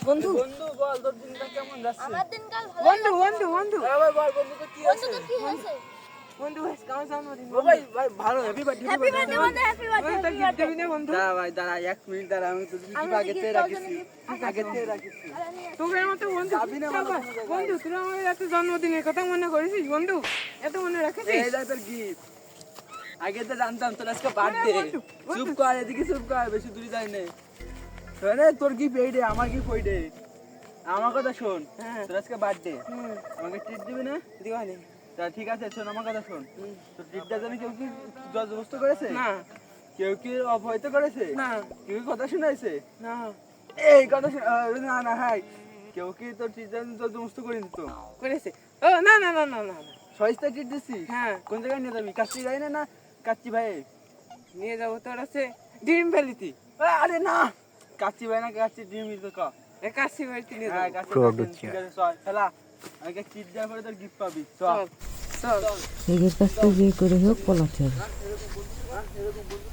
বন্ধু বন্ধু বল তোর দিনটা কেমন যাচ্ছে? আমার দিনকাল ভালো বন্ধু বন্ধু বন্ধু ভাই বল বন্ধু তো কি আছে? বন্ধু তো কি হয়েছে? বন্ধু কার জন্মদিন ও ভাই ভাই ভালো হ্যাপি বার্থডে হ্যাপি বার্থডে বন্ধু, হ্যাপি বন্ধু তোর গিফট বার্থডে। দিবি না বন্ধু? দাঁড়া ভাই দাঁড়া 1 মিনিট দাঁড়া আমি তো আমি আগে তো থেকে gift রাখিছি কাউকে আগে থেকে রাখিছি তোকে মতো বন্ধু যাবি না মানে কোনো জায়গায়? বন্ধু তুই আমার এত জন্মদিনের কথা মনে করেছিস বন্ধু? এত মনে রাখিস? এই যাই তোর গিফট আগে তো জানতাম তোর আজকে বার্থডে বন্ধু, চুপ কর এদিকে চুপ কর বেশি দূরে যাই না আরে তোর গিফট এই রে আমার গিফট ওই রে আমার কথা শোন হ্যাঁ। তোর আজকে বার্থডে হুম আমাকে ট্রিট দিবি না দিওয়ানি তা ঠিক আছে শোন আমার কথা শোন তোর ট্রিটটা জানি কেউ কি জবরদস্ত করেছে না কেউ কি অপহৃত করেছে না কেউ কি কথা শুনাইছে না এই কথা না না হাই কেউ কি তোর ট্রিটটা জবরদস্ত করে দিত করেছে ও না না না না না না। সহিস্তা ট্রিট দিছিস হ্যাঁ কোন জায়গায় নিয়ে যাবি কাচ্চি যাই না না কাচ্চি ভাই নিয়ে যাবো তোর আছে ড্রিম ভ্যালিতে আরে না কাচ্চি ভাই না কাচ্চি ডিম মিল কা কাশি বাড়িতে নিয়ে হ্যাঁ যাবো কাচ্চি ঠিক আছে চল খেলা আগে ট্রিট দেওয়ার পরে তোর গিফট পাবি চল চল চল চল এদের কাছ থেকে যে করে হোক পলাতে হবে। এরকম বন্ধু